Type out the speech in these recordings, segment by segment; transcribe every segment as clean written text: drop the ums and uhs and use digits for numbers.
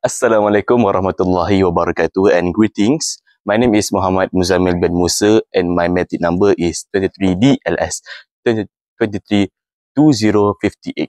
Assalamualaikum warahmatullahi wabarakatuh and greetings. My name is Muhammad Muzamil bin Musa and my metric number is 23DLS 232058.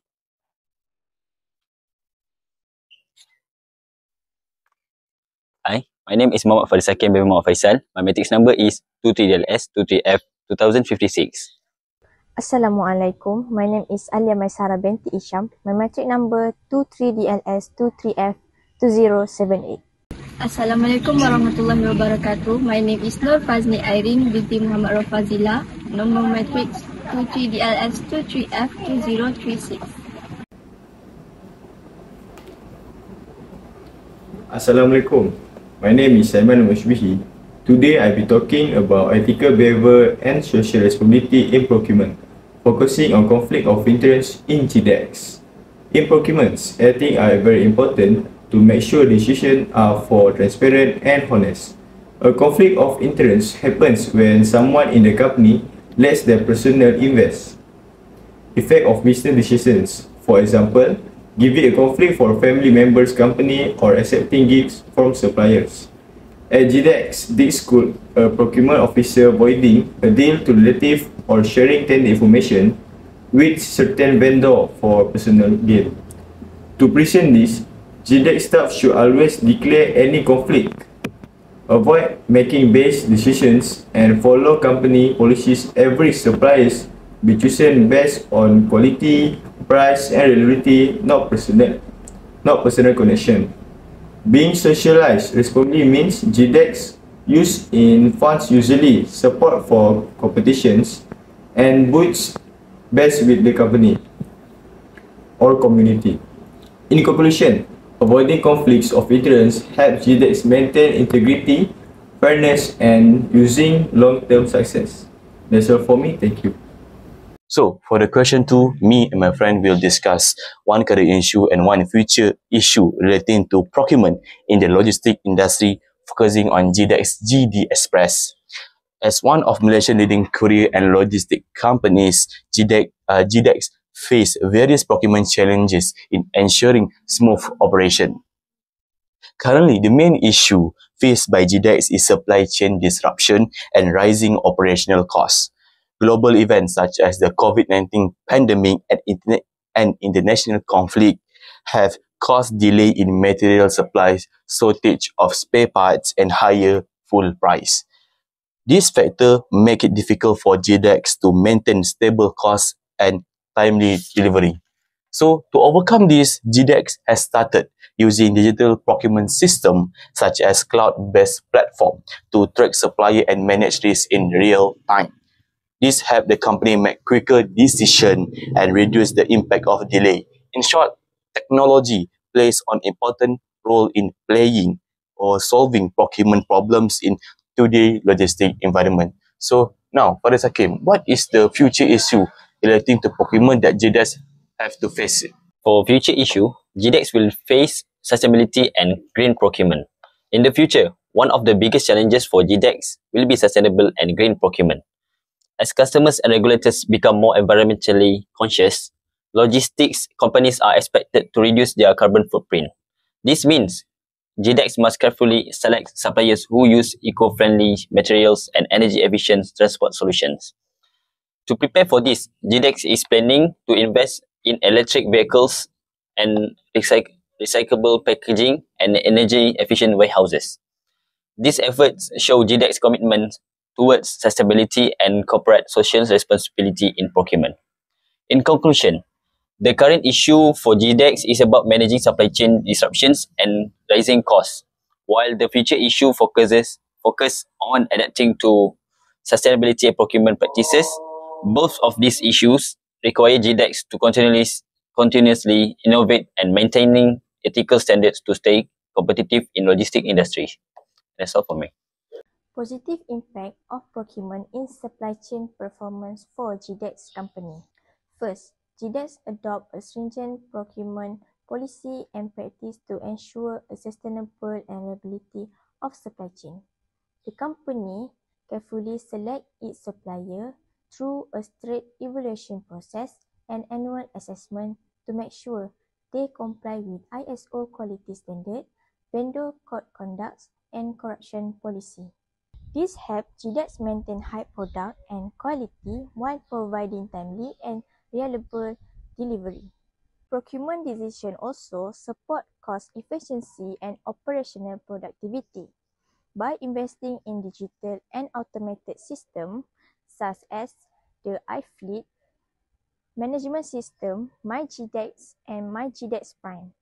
Hi, my name is Muhammad Faris Hakim bin Muhammad Faisal. My matrix number is 23DLS 23F 2056. Assalamualaikum. My name is Alia Maisara binti Isham. My matric number 23DLS 23F 2078. Assalamualaikum warahmatullahi wabarakatuh. My name is Nur Fazni Irene binti Muhammad Rafazila. Nombor matrix 23DLS 23F 2036. Assalamualaikum. My name is Simon Mushbihi. Today I'll be talking about ethical behavior and social responsibility in procurement, focusing on conflict of interest in GDEX. In procurements, ethics are very important to make sure decisions are transparent and honest. A conflict of interest happens when someone in the company lets their personnel invest. Effect of business decisions, for example, giving a conflict for a family member's company or accepting gifts from suppliers. At GDEX, this could a procurement officer voiding a deal to relative or sharing tender information with certain vendor for personal gain. To prevent this, GDEX staff should always declare any conflict, avoid making based decisions, and follow company policies. Every suppliers be chosen based on quality, price, and reliability, not personal connection. Being socialized responsibly means GDEX use in funds usually support for competitions and boosts best with the company or community. In conclusion, avoiding conflicts of interest helps GDEX maintain integrity, fairness, and using long-term success. That's all for me. Thank you. So, for the question 2, me and my friend will discuss one current issue and one future issue relating to procurement in the logistic industry, focusing on GDEX GD Express. As one of Malaysian leading courier and logistic companies, GDEX face various procurement challenges in ensuring smooth operation. Currently, the main issue faced by GDEX is supply chain disruption and rising operational costs. Global events such as the COVID-19 pandemic and international conflict have caused delay in material supplies, shortage of spare parts, and higher fuel price. These factors make it difficult for GDEX to maintain stable costs and timely delivery. So, to overcome this, GDEX has started using digital procurement system such as cloud-based platform to track supplier and manage this in real time. This helps the company make quicker decisions and reduce the impact of delay. In short, technology plays an important role in playing or solving procurement problems in today's logistic environment. So now, Faris Hakim, what is the future issue relating to procurement that GDEX have to face? For future issue, GDEX will face sustainability and green procurement. In the future, one of the biggest challenges for GDEX will be sustainable and green procurement. As customers and regulators become more environmentally conscious, logistics companies are expected to reduce their carbon footprint. This means GDEX must carefully select suppliers who use eco-friendly materials and energy-efficient transport solutions. To prepare for this, GDEX is planning to invest in electric vehicles and recyclable packaging and energy-efficient warehouses. These efforts show GDEX commitment towards sustainability and corporate social responsibility in procurement. In conclusion, the current issue for GDEX is about managing supply chain disruptions and rising costs, while the future issue focus on adapting to sustainability and procurement practices. Both of these issues require GDEX to continuously innovate and maintaining ethical standards to stay competitive in logistic industry. That's all for me. Positive impact of procurement in supply chain performance for GDEX company. First, GDEX adopt a stringent procurement policy and practice to ensure a sustainable and reliability of supply chain. The company carefully select its supplier through a strict evaluation process and annual assessment to make sure they comply with ISO quality standard, vendor code conducts, and corruption policy. This helps GDEX maintain high product and quality while providing timely and reliable delivery. Procurement decisions also support cost efficiency and operational productivity. By investing in digital and automated systems such as the iFleet management system, MyGDEX and MyGDEX Prime,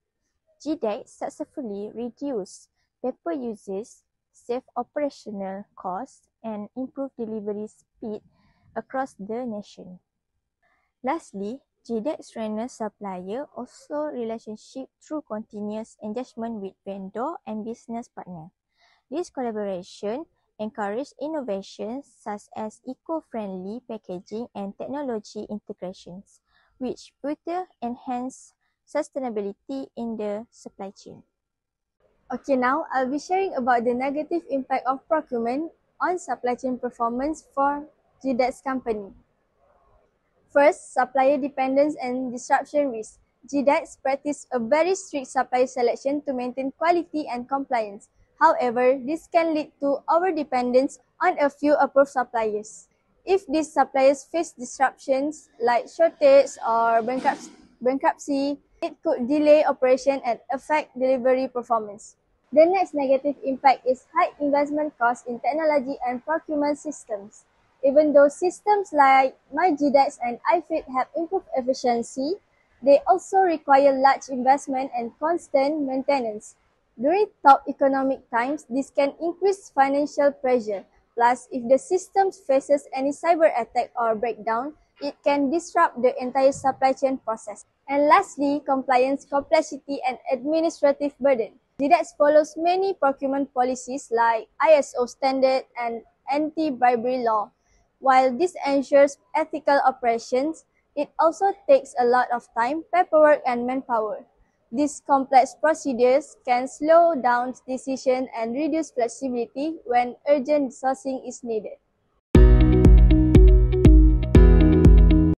GDEX successfully reduced paper usage, save operational costs, and improve delivery speed across the nation. Lastly, GDEX strengthens supplier also relationship through continuous engagement with vendor and business partner. This collaboration encourages innovations such as eco-friendly packaging and technology integrations, which further enhance sustainability in the supply chain. Okay, now I'll be sharing about the negative impact of procurement on supply chain performance for GDEX company. First, supplier dependence and disruption risk. GDEX practice a very strict supplier selection to maintain quality and compliance. However, this can lead to over-dependence on a few approved suppliers. If these suppliers face disruptions like shortage or bankruptcy, it could delay operation and affect delivery performance. The next negative impact is high investment costs in technology and procurement systems. Even though systems like MyGDEX and iFleet have improved efficiency, they also require large investment and constant maintenance. During tough economic times, this can increase financial pressure. Plus, if the system faces any cyber attack or breakdown, it can disrupt the entire supply chain process. And lastly, compliance complexity and administrative burden. GDEX follows many procurement policies like ISO standard and anti-bribery law. While this ensures ethical operations, it also takes a lot of time, paperwork, and manpower. These complex procedures can slow down decisions and reduce flexibility when urgent resourcing is needed.